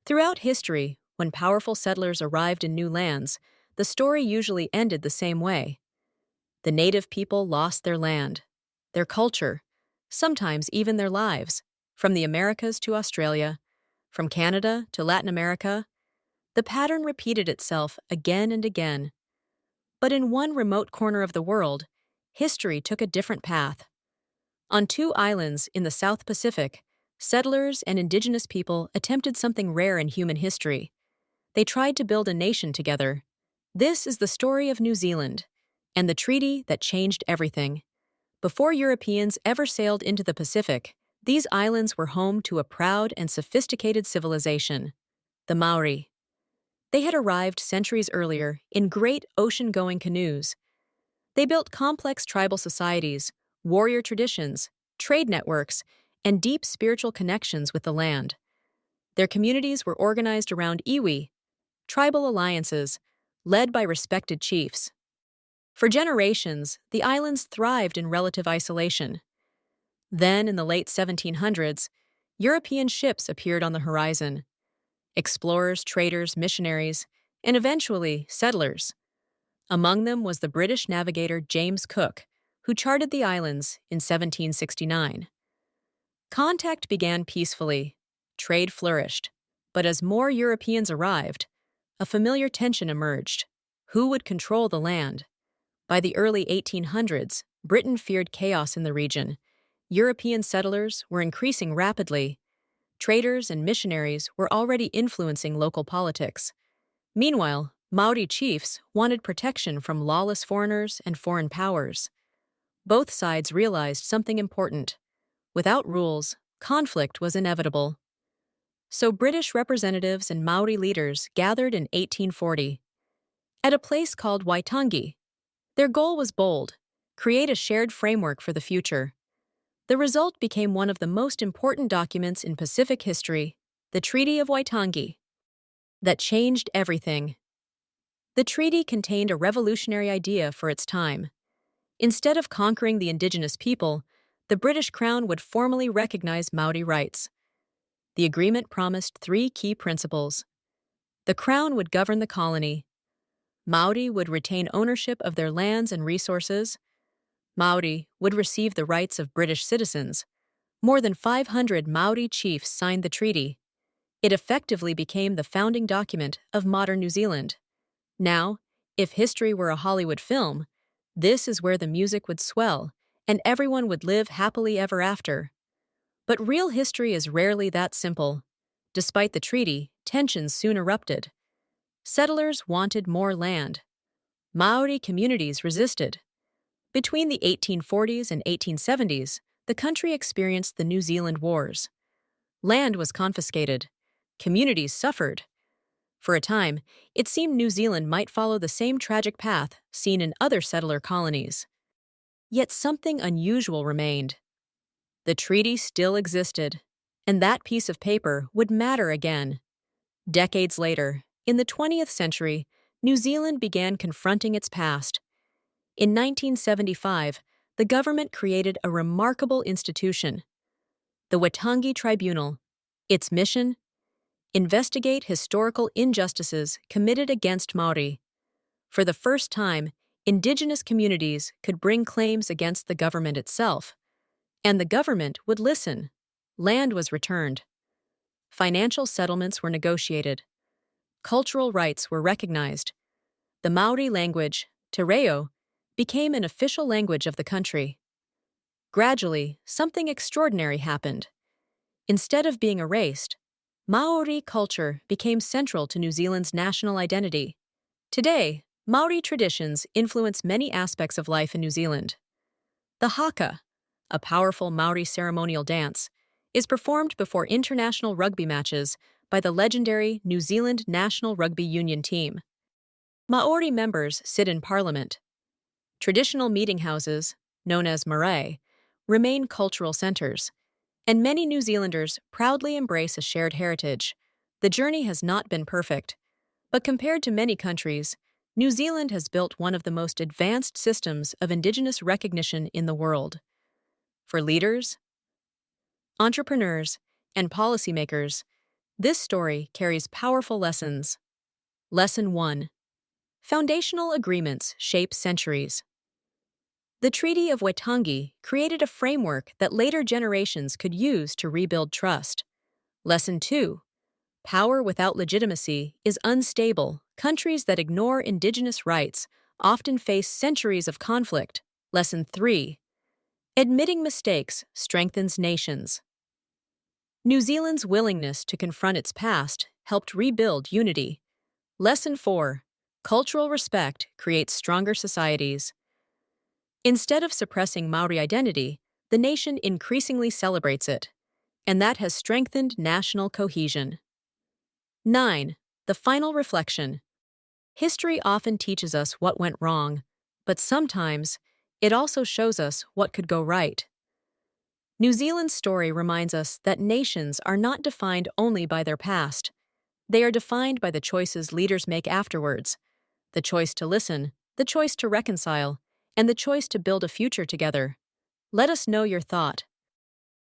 Throughout history, when powerful settlers arrived in new lands, the story usually ended the same way. The native people lost their land, their culture, sometimes even their lives. From the Americas to Australia, from Canada to Latin America, the pattern repeated itself again and again. But in one remote corner of the world, history took a different path. On two islands in the South Pacific, settlers and indigenous people attempted something rare in human history. They tried to build a nation together. This is the story of New Zealand and the treaty that changed everything. Before Europeans ever sailed into the Pacific, these islands were home to a proud and sophisticated civilization, the Māori. They had arrived centuries earlier in great ocean-going canoes. They built complex tribal societies, warrior traditions, trade networks, and deep spiritual connections with the land. Their communities were organized around iwi, tribal alliances, led by respected chiefs. For generations, the islands thrived in relative isolation. Then, in the late 1700s, European ships appeared on the horizon. Explorers, traders, missionaries, and eventually settlers. Among them was the British navigator James Cook, who charted the islands in 1769. Contact began peacefully, trade flourished, but as more Europeans arrived, a familiar tension emerged. Who would control the land? By the early 1800s, Britain feared chaos in the region. European settlers were increasing rapidly. Traders and missionaries were already influencing local politics. Meanwhile, Māori chiefs wanted protection from lawless foreigners and foreign powers. Both sides realized something important. Without rules, conflict was inevitable. So British representatives and Māori leaders gathered in 1840 at a place called Waitangi. Their goal was bold: create a shared framework for the future. The result became one of the most important documents in Pacific history, the Treaty of Waitangi, that changed everything. The treaty contained a revolutionary idea for its time. Instead of conquering the indigenous people, the British Crown would formally recognize Māori rights. The agreement promised three key principles. The Crown would govern the colony. Māori would retain ownership of their lands and resources. Māori would receive the rights of British citizens. More than 500 Māori chiefs signed the treaty. It effectively became the founding document of modern New Zealand. Now, if history were a Hollywood film, this is where the music would swell and everyone would live happily ever after. But real history is rarely that simple. Despite the treaty, tensions soon erupted. Settlers wanted more land. Māori communities resisted. Between the 1840s and 1870s, the country experienced the New Zealand Wars. Land was confiscated. Communities suffered. For a time, it seemed New Zealand might follow the same tragic path seen in other settler colonies. Yet something unusual remained. The treaty still existed, and that piece of paper would matter again. Decades later, in the 20th century, New Zealand began confronting its past. In 1975, the government created a remarkable institution, the Waitangi Tribunal. Its mission? Investigate historical injustices committed against Māori. For the first time, indigenous communities could bring claims against the government itself, and the government would listen. Land was returned. Financial settlements were negotiated. Cultural rights were recognized. The Māori language, te reo, became an official language of the country. Gradually, something extraordinary happened. Instead of being erased, Māori culture became central to New Zealand's national identity. Today, Māori traditions influence many aspects of life in New Zealand. The haka, a powerful Māori ceremonial dance, is performed before international rugby matches by the legendary New Zealand National Rugby Union team. Māori members sit in Parliament. Traditional meeting houses, known as marae, remain cultural centers, and many New Zealanders proudly embrace a shared heritage. The journey has not been perfect, but compared to many countries, New Zealand has built one of the most advanced systems of Indigenous recognition in the world. For leaders, entrepreneurs, and policymakers, This story carries powerful lessons. Lesson 1. Foundational agreements shape centuries. The Treaty of Waitangi created a framework that later generations could use to rebuild trust. Lesson 2. Power without legitimacy is unstable. Countries that ignore indigenous rights often face centuries of conflict. Lesson 3. Admitting mistakes strengthens nations. New Zealand's willingness to confront its past helped rebuild unity. Lesson 4. Cultural respect creates stronger societies. Instead of suppressing Māori identity, the nation increasingly celebrates it, and that has strengthened national cohesion. 9. The final reflection. History often teaches us what went wrong, but sometimes it also shows us what could go right. New Zealand's story reminds us that nations are not defined only by their past. They are defined by the choices leaders make afterwards: the choice to listen, the choice to reconcile, and the choice to build a future together. Let us know your thought.